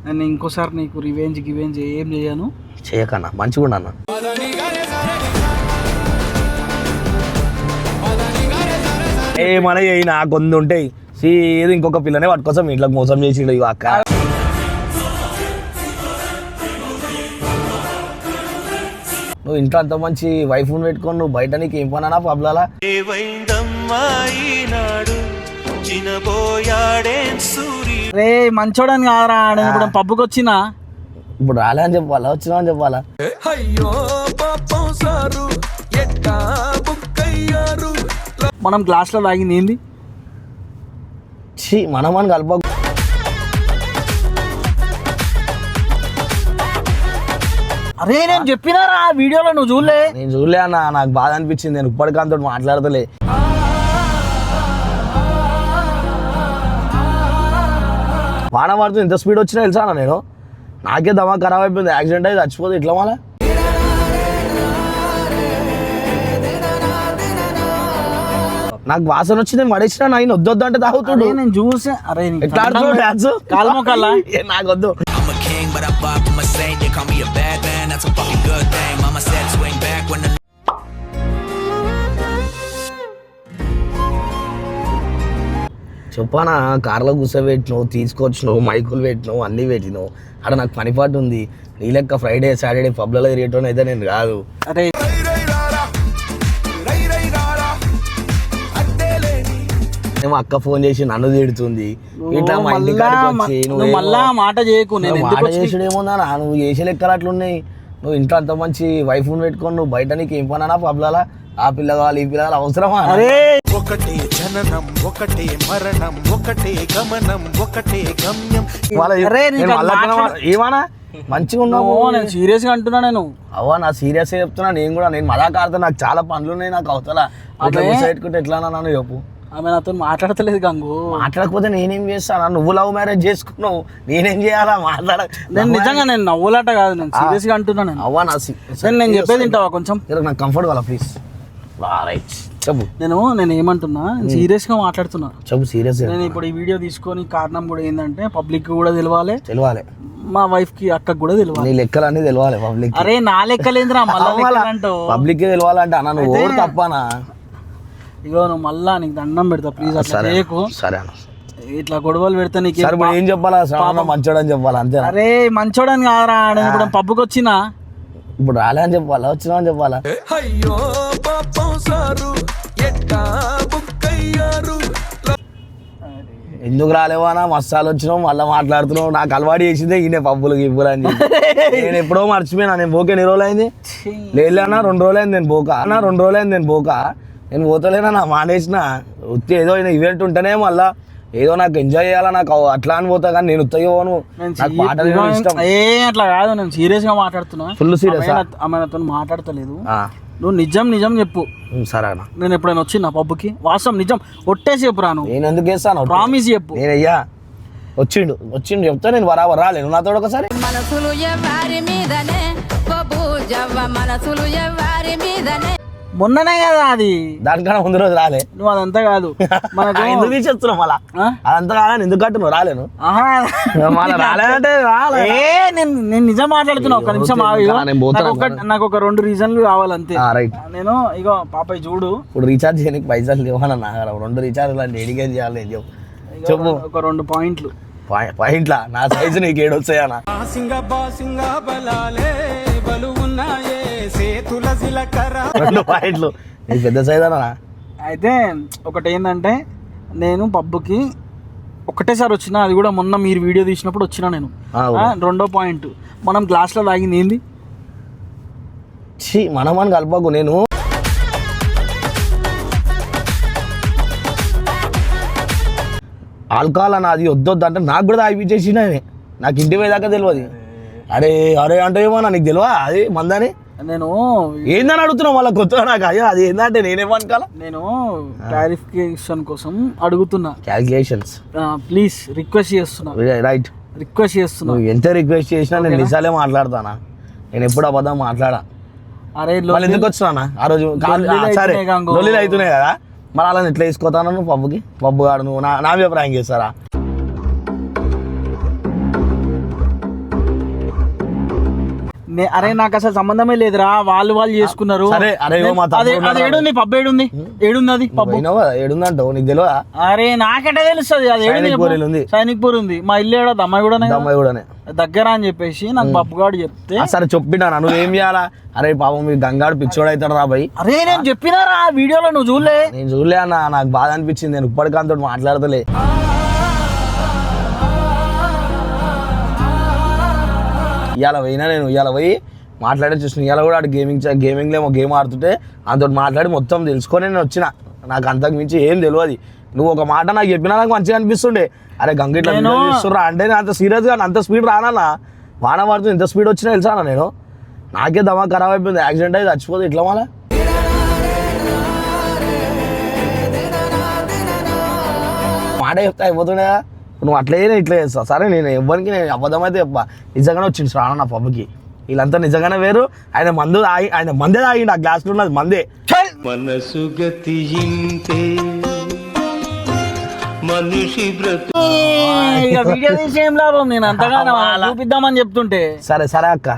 నేను ఇంకోసారి నీకు రివెంజ్ ఏం చేయను. చేయకన్నా మంచిగా అన్న. మన నా కొంత ఉంటాయి ఏది ఇంకొక పిల్లనే పట్టుకోసం ఇంట్లోకి మోసం చేసిండు ఇక అక్క. నువ్వు ఇంట్లో అంత మంచి వైఫ్ పెట్టుకొని నువ్వు బయట నీకు ఏం పనా పబ్లాలా? రే మంచోడని కాదరా, ఇప్పుడు పబ్బుకి వచ్చినా ఇప్పుడు రాలే అని చెప్పాలా, వచ్చినా అని చెప్పాలా? మనం గ్లాస్ లో తాగింది ఏంది? మనం అని కలప. అరే నేను చెప్పినారా వీడియోలో, నువ్వు చూడలే? నేను చూడలే అన్న, నాకు బాధ అనిపించింది. నేను ఇప్పటికంతో మాట్లాడతలే. వాన పడుతుంది, ఎంత స్పీడ్ వచ్చినా తెలుసా అన్న, నేను నాకే దమా ఖరాబ్ అయిపోయింది. యాక్సిడెంట్ అయితే చచ్చిపోతే ఇట్లా మళ్ళా. నాకు వాసన వచ్చింది పడేసిన, నేను వద్దొద్దు అంటే తాగుతాడు. నేను చూసా. అరే కాలుమోకల్లా నాకు వద్దు. చెప్పానా, కార్లో కూర్చోబెట్టినావు, తీసుకొచ్చినావు, మైకులు పెట్టినావు, అన్నీ పెట్టినావు. అక్కడ నాకు పనిపాటు ఉంది. నీ లెక్క ఫ్రైడే సాటర్డే పబ్లలో తిరిగేటోని అయితే నేను కాదు. అరే ఏమో అక్క ఫోన్ చేసి నన్ను తిడుతుంది. ఇట్లా మా ఇంటి మళ్ళా మాట చేయకు. మాట చేసుడేమోందా, నువ్వు చేసే లెక్కలు అట్లున్నాయి. నువ్వు ఇంట్లో అంత మంచి వైఫ్ పెట్టుకొని నువ్వు బయట నీకు ఏం పనా పబ్లాలా? ఆ పిల్ల కావాలి, ఈ పిల్ల కావాలి, అవసరమా? ఒకటే జననం, ఒకటే మరణం, ఒకటే గమనం, ఒకటే గమ్యం. ఏమన్నా మంచిగా ఉన్నావు? నేను సీరియస్ గా అంటున్నా. నేను అవ్వ నా సీరియస్ చెప్తున్నా. నేను కూడా నేను మజాక్ ఆడుతున్నా. నాకు చాలా పనులు ఉన్నాయి. నాకు అవతల అట్లా పెట్టుకుంటే ఎట్లా నన్ను చెప్పు. ఆమె నాతో మాట్లాడతలేదు గంగు. మాట్లాడకపోతే నేనేం చేస్తాను? నువ్వు లవ్ మ్యారేజ్ చేసుకున్నావు, నేనేం చేయాలా? నేను నిజంగా నేను నవ్వులాట కాదు, నేను సీరియస్ గా అంటున్నా. నేను అవ్వ నా నేను చెప్పేది వింటావా కొంచెం? నాకు కంఫర్ట్ కావాలా ప్లీజ్? చెప్పు. నేను ఏమంటున్నా, సీరియస్ గా మాట్లాడుతున్నా. చెప్పు సీరియస్. నేను ఇప్పుడు ఈ వీడియో తీసుకొని కారణం కూడా ఏంటంటే పబ్లిక్ కూడా తెలవాలి, మా వైఫ్ కి అక్కకు కూడా తెలియాలి. నీ లెక్కలన్నీ తెలియాలి పబ్లిక్. అరే నా లెక్కలేంద్రా పబ్లిక్ తెలియాలంటే అన్న నువ్వు తప్పనా? ఇగో నువ్వు మళ్ళా నీకు దండం పెడతా ప్లీజ్, అట్లా చేయకు. సరే అన్న, ఇట్లా గొడవలు పెడతా నీకు ఏం చెప్పాలా? మంచోడని చెప్పాలా అంతే? అరే మంచోడని కాదరా, ఇప్పుడు పబ్బుకి వచ్చినా ఇప్పుడు రాలే అని చెప్పాలా, వచ్చినా అని చెప్పాలా? ఎందుకు రాలేవానా? మస్తాలు వచ్చినావు, మళ్ళీ మాట్లాడుతున్నావు. నాకు అలవాటు చేసిందే ఈయన పబ్బులు గిబ్బులు అని చెప్పి. నేను ఎప్పుడో మర్చిపోయినా. నేను పోకే ఎన్ని రోజులు అయింది? లేదన్నా 2 రోజులు అయింది నేను పోక. నేను పోతలేనా, నా మానేసిన. వస్తే ఏదో ఈవెంట్ ఉంటేనే మళ్ళా ఏదో నాకు ఎంజాయ్ చేయాలా, నాకు అట్లా అని పోతా. కానీ నేను ఉత్తగా పోను, నాకు పాటలు ఇష్టం. అట్లా కాదు, నేను సీరియస్ గా మాట్లాడుతున్నా. Full serious. ఆమె నాతో మాట్లాడతలేదు. నువ్వు నిజం చెప్పు. సరే అన్న, నేను ఎప్పుడైనా వచ్చిన పబ్బుకి వాస్తవం నిజం ఒట్టేసి చెప్పు. రాను నేను ఎందుకు వేస్తాను? ప్రామిస్ చెప్పు. నేనయ్యా వచ్చిండు చెప్తా. నేను బరాబర్ రాలేను నాతో ఒకసారి. మొన్ననే కదా అది, దానికన్నా ముందు రోజు రాలే. నువ్వు అదంతా కాదు ఎందుకు తీసేస్తున్నావు మళ్ళా? అదంతా కాదని ఎందుకు కట్టు నువ్వు రాలేను? మళ్ళీ రాలేదంటే నేను నిజం మాట్లాడుతున్నా. ఒక నిమిషం నాకు ఒక 2 రీజన్లు కావాలంతే. నేను ఇగో పాపయ్య చూడు, ఇప్పుడు రీఛార్జ్ చేయడానికి పైసలు లేవన్నా. 2 రీఛార్జ్ ఎడికేట్ చేయాలి చెప్పు. ఒక 2 పాయింట్లా నా సైజు నీకు 7 వస్తాయన్నా? 2 పాయింట్లు నీకు పెద్ద సైజ్ అన్నా. అయితే ఒకటి ఏంటంటే, నేను పబ్బుకి ఒకటేసారి వచ్చిన, అది కూడా మొన్న మీరు వీడియో తీసినప్పుడు వచ్చినా నేను. 2వ పాయింట్, మనం గ్లాస్లో తాగింది ఏంది? మనం అని కలపకు. నేను ఆల్కహాల్ అన్న అది వద్దొద్దు అంటే నాకు కూడా తాగిపించేసిన. నాకు ఇంటి పోయేదాకా తెలియదు. అరే అంటే ఏమన్నా నీకు తెలియదా అది మందని? నేను ఏందని అడుగుతున్నావు మళ్ళీ కొత్తగా? నాకు అయ్యా అది ఏంటంటే నేనేమనుకోవాలా? నేను క్లారిఫికేషన్ కోసం అడుగుతున్నా. క్యాల్కులేషన్స్ ప్లీజ్ రిక్వెస్ట్ చేస్తున్నా. రైట్, రిక్వెస్ట్ చేస్తున్నా. ఎంత రిక్వెస్ట్ చేసినా నేను నిజాలే మాట్లాడతానా. నేను ఎప్పుడు అబద్ధం మాట్లాడా. అరే ఎందుకు వచ్చినా ఆ రోజు? సరే లొల్లిలు అవుతున్నాయి కదా, మరి అలా ఎట్లా వేసుకోతాను నువ్వు పబ్బుకి? పబ్బు కాడు నువ్వు నా మీద ప్రాంక్ చేస్తారా? అరే నాకు అసలు సంబంధమే లేదురా, వాళ్ళు చేసుకున్నారు. సరే అరే మా అది ఏడుంది పబ్బు, ఏడుంది అది పబ్బు ఏడుందంటావు నీకు తెలియదా? అరే నాకంటే తెలుస్తుంది అది ఏడుంది. సైనిక్ పూర్ ఉంది, మా ఇల్లు ఏడో అమ్మాయి కూడా దగ్గర అని చెప్పేసి నాకు పబ్బుగాడు చెప్తే సరే చెప్పినా నువ్వేం చేయాలా? అరే పాపం మీ గంగాడు పిచ్చోడు అవుతాడు రా భయ్. అరే నేను చెప్పినారా వీడియోలో, నువ్వు చూడలే? నేను చూడలే అన్న, నాకు బాధ అనిపించింది. నేను ఇప్పటికంతో మాట్లాడతలే. ఇవాళ పోయి మాట్లాడే చూసిన. ఇవాళ కూడా గేమింగ్లో ఏమో గేమ్ ఆడుతుంటే అంతో మాట్లాడి మొత్తం తెలుసుకొని నేను వచ్చిన. నాకు అంతకు మించి ఏం తెలియదు. నువ్వు ఒక మాట నాకు చెప్పినా నాకు మంచిగా అనిపిస్తుండే. అరే గంగ ఇట్లా చేస్తుర్రా అంటే నేను అంత సీరియస్గా అంత స్పీడ్ రానా? వాన పడుతుంది, ఎంత స్పీడ్ వచ్చినా తెలుసానా? నేను నాకే దమా ఖరాబ్ అయిపోయింది, యాక్సిడెంట్ అయితే చచ్చిపోతుంది. ఇట్లా మళ్ళా మాట చెప్తా అయిపోతుండే. నువ్వు అట్లే ఇట్లా చేస్తావు. సరే నేను ఎవ్వరికి నేను అబద్ధం అయితే చెప్పా. నిజంగానే వచ్చింది శ్రావణ నా పబ్బుకి. వీళ్ళంతా నిజంగానే వేరు. ఆయన మందే తాగిండు, ఆ గ్లాస్లో ఉన్నది మందే. మనసు గతి ఇంతే మనిషి వీడియో తీసి ఏం లాభం, నేను అంతగానో చూపిద్దామని చెప్తుంటే. సరే సరే అక్క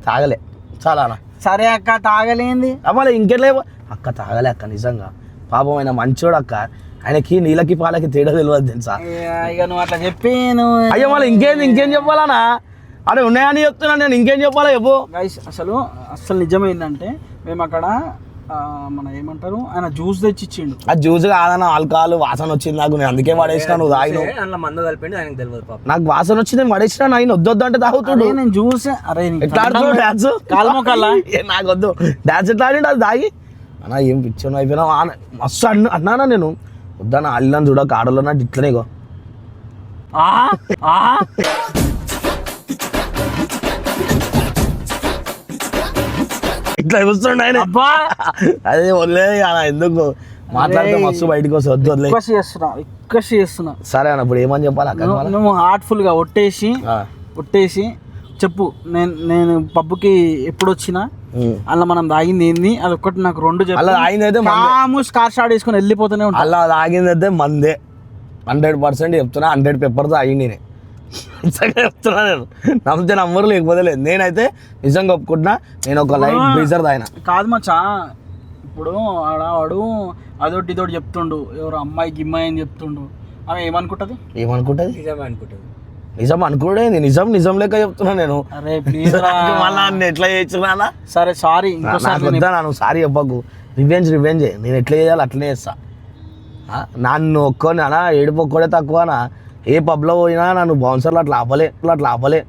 తాగలే చాలా. సరే అక్క తాగలేంది అమ్మాలి ఇంకెట్లేవు అక్క, తాగలే అక్క నిజంగా. పాపం ఆయన మంచోడు అక్క, ఆయనకి నీళ్ళకి పాలకి తేడా తెలియదు తెలుసా? ఇక నువ్వు అట్లా చెప్పి అయ్యో మళ్ళీ ఇంకేం చెప్పాలనా? అరే ఉన్నాయని చెప్తున్నా నేను, ఇంకేం చెప్పాలా చెప్పు. అసలు నిజమైందంటే మేము అక్కడ మన ఏమంటారు ఆయన జ్యూస్ తెచ్చి ఇచ్చిండు. ఆ జ్యూస్ కాదన్న, ఆల్కహాల్ వాసన వచ్చింది నాకు, నేను అందుకే పడేసిన. నువ్వు తాగిన మందు కలిపి ఆయనకు తెలియదు. నాకు వాసన వచ్చింది, నేను పడేసిన. ఆయన వద్దు అంటే తాగుతాడు. నేను జ్యూస్ అరే ఎట్లా ఆడుతున్నావు డాన్స్? కాలమోకల్లా నాకు వద్దు డాన్స్ ఎట్లా ఆడిండు అది తాగి. అన్న ఏం పిచ్చోను అయిపోయినా మస్తు అన్నానా నేను. వద్దన్న అల్లని చూడక ఆడలో నాకు ఇట్లనే గో ఇట్లా చూస్తుండే ఆయన. అదే వదిలేదు అలా ఎందుకు మాట్లాడితే మస్తు బయటకు వస్తే వద్దు వదిలే. చేస్తున్నా సరే అన్న ఇప్పుడు ఏమని చెప్పాలి అక్క? నువ్వు హార్ట్ఫుల్ గా ఒట్టేసి చెప్పు. నేను పబ్బుకి ఎప్పుడు వచ్చినా అలా మనం తాగింది ఏంది అది ఒక్కటి నాకు రెండు అలా తాగింది అయితే స్కార్ షాట్ వేసుకొని వెళ్ళిపోతూనే ఉంటా. అలా తాగింది అయితే మందే 100% చెప్తున్నా. 100 పెప్పర్తో అయ్యింది నేను చెప్తున్నా. నేను నమ్మితే నమ్మరు, లేకపోతే లేదు. నేనైతే నిజంగా ఒప్పుకుంటున్నా. నేను ఒక లైట్ బ్రీజర్ తాగిన కాదు మచ్చా. ఇప్పుడు వాడు అదొట్టి ఇదోటి చెప్తుండు, ఎవరు అమ్మాయి గిమ్మాయి అని చెప్తుండు. ఆమె ఏమనుకుంటది? నిజం అనుకుంటే నిజం లెక్క చెప్తున్నా నేను. అరే ప్లీజ్ మళ్ళీ ఎట్లా చేస్తున్నా? సరే సారీ, నువ్వు సారీ చెప్పకు. రివెంజ్ నేను ఎట్లా చేయాలి అట్లనే చేస్తా. నన్ను ఒక్కొని అనా ఏడుపు ఒక్కడే తక్కువనా? ఏ పబ్లో పోయినా నన్ను బౌన్సర్లు అట్లా ఆపలే.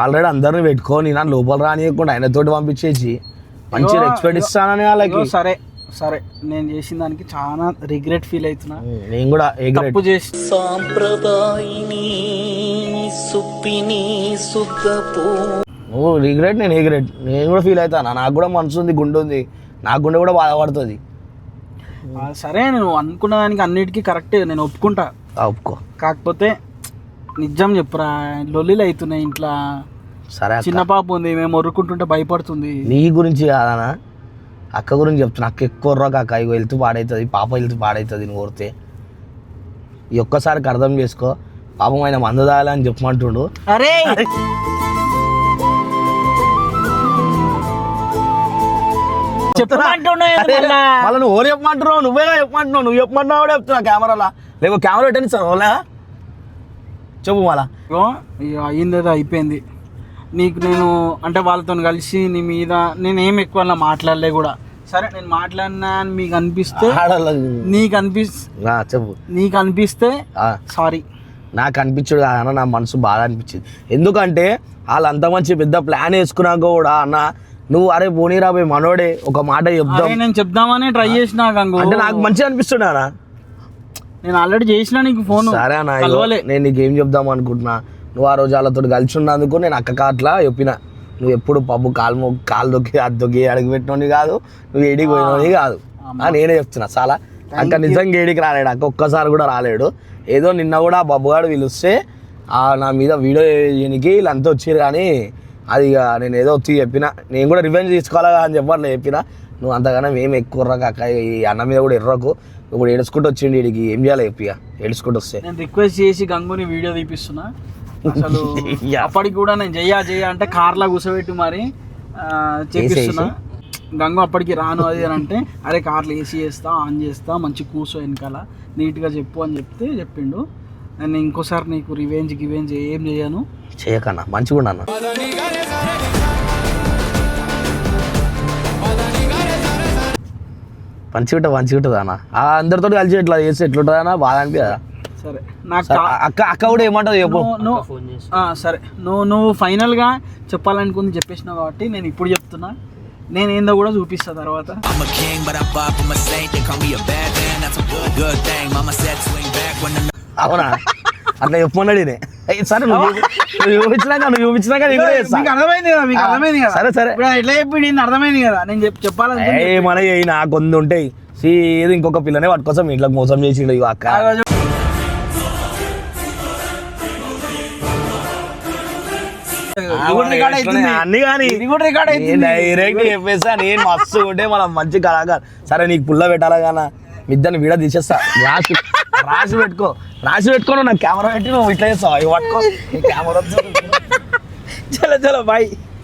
ఆల్రెడీ అందరిని పెట్టుకొని నన్ను లోపల రానియకుండా ఆయనతోటి పంపించేసి మంచి రెస్పెక్ట్ ఇస్తానని వాళ్ళకి. సరే నేను చేసిన దానికి చాలా రిగ్రెట్ ఫీల్ అవుతున్నా. నేను కూడా తప్పు చేసి నువ్వు రిగ్రెట్ నేను కూడా ఫీల్ అవుతాను. నాకు కూడా మనసు ఉంది, గుండె ఉంది, నాకు గుండె కూడా బాధపడుతుంది. సరే నేను అనుకున్న దానికి అన్నిటికీ కరెక్ట్, నేను ఒప్పుకుంటా. ఒప్పుకో. కాకపోతే నిజం చెప్పురా, లొల్లిలు అవుతున్నాయి ఇంట్లో. సరే చిన్న పాప ఉంది, మేము మొరుకుంటుంటే భయపడుతుంది. నీ గురించి కాదనా, అక్క గురించి చెప్తున్నా. అక్క ఎక్కువ రోక అక్క, ఇగో హెల్త్ పాడవుతుంది, పాప హెల్త్ పాడవుతుంది. నువ్వు కోరితే ఈ ఒక్కసారికి అర్థం చేసుకో. పాపం ఆయన మందు తాగాలని చెప్పమంటుండు. అరే మళ్ళీ నువ్వు ఓరు చెప్పమంటున్నావు, నువ్వేగా చెప్పమంటున్నావు. నువ్వు చెప్పమంటున్నావు కూడా చెప్తున్నా కెమెరాలా. లేక కెమెరా పెట్టండి సార్ ఓలా చెప్పు. మళ్ళా అయిందేదో అయిపోయింది. నీకు నేను అంటే వాళ్ళతో కలిసి నీ మీద నేనేం ఎక్కువ మాట్లాడలే కూడా. సరే నేను మాట్లాడినా అని మీకు అనిపిస్తే, నీకు అనిపిస్తే సారీ. నాకు అనిపించడు అన్న, నా మనసు బాగా అనిపించింది. ఎందుకంటే వాళ్ళు అంత మంచి పెద్ద ప్లాన్ వేసుకున్నాక కూడా అన్న నువ్వు అరే పోనీరా పోయి మనోడే ఒక మాట చెప్దాం, నేను చెప్దామని ట్రై చేసినా గంగు. అంటే నాకు మంచిగా అనిపిస్తున్నా అన్న. నేను ఆల్రెడీ చేసిన నీకు ఫోన్. సరే అన్న, నేను నీకు ఏం చెప్దాం అనుకుంటున్నా. నువ్వు ఆ రోజు వాళ్ళతో కలిసి ఉన్నందుకు నేను అక్క అట్లా చెప్పిన. నువ్వు ఎప్పుడు పబ్బు కాలు దొక్కి అది దొక్కి అడిగి పెట్టినోని కాదు, నువ్వు ఏడికి పోయినోని కాదు. నేనే చెప్తున్నా. చాలా అక్క నిజంగా ఏడికి రాలేడు అక్క, ఒక్కసారి కూడా రాలేడు. ఏదో నిన్న కూడా బబ్బుగాడు పిలిస్తే నా మీద వీడియో చేయడానికి వీళ్ళంతా వచ్చారు. కానీ అది ఇక నేను ఏదో వచ్చి చెప్పిన, నేను కూడా రివెంజ్ తీసుకోవాలా అని చెప్పాలి చెప్పిన. నువ్వు అంతగానో ఏం ఎక్కువ రాక అక్క, ఈ అన్న మీద కూడా ఎర్రకు. ఇప్పుడు ఏడుచుకుంటూ వచ్చిండి వీడికి, ఏం చేయాలి చెప్పి ఏడుచుకుంటూ వస్తే. నేను రిక్వెస్ట్ చేసి గంగుని వీడియో తీపిస్తున్నా. అసలు అప్పటికి కూడా నేను చెయ్య అంటే కార్లో కూర్చోబెట్టి మరి చేపిస్తున్నా. గంగు అప్పటికి రాను అది అని అంటే, అరే కార్లో ఏసీ చేస్తా, ఆన్ చేస్తా, మంచి కూర్చో వెనకాల, నీట్గా చెప్పు అని చెప్పిండు. నేను ఇంకోసారి నీకు రివెంజ్ ఏం చేయను. చేయకన్నా మంచిగా ఉండన్న. మంచిగా ఉంటుంది అన్న. అందరితో కలిసి ఎట్లా చేస్తే ఎట్లుంటుంది అన్న, బాధ అనిపించదా? సరే నాకు అక్క కూడా ఏమంటుంది చెప్పు. సరే నువ్వు ఫైనల్గా చెప్పాలనుకుంది చెప్పేసినావు కాబట్టి నేను ఇప్పుడు చెప్తున్నా. నేను ఏందో కూడా చూపిస్తా తర్వాత. అవునా? అట్లా చెప్పమన్నాడు. సరే నువ్వు చూపించినాక అర్థమైంది కదా. సరే సరే ఎట్లా చెప్పి నేను అర్థమైంది కదా. నేను చెప్పాలని మన నాకు కొన్ని ఉంటాయి. ఏదో ఇంకొక పిల్లనే వాటి కోసం ఇంట్లో మోసం చేసి అక్క. అన్ని కానీ డైరెక్ట్ చెప్పేస్తా. నేను మస్తు ఉంటే మనం మంచి కళాకారు. సరే నీకు పుల్ల పెట్టాలా గానా, మిద్దరిని వీడ తీసేస్తా. రాసి పెట్టుకో నాకు కెమెరా పెట్టి నువ్వు ఇట్లా చేస్తావు. అవి పట్టుకో కెమెరా. చలో బాయ్.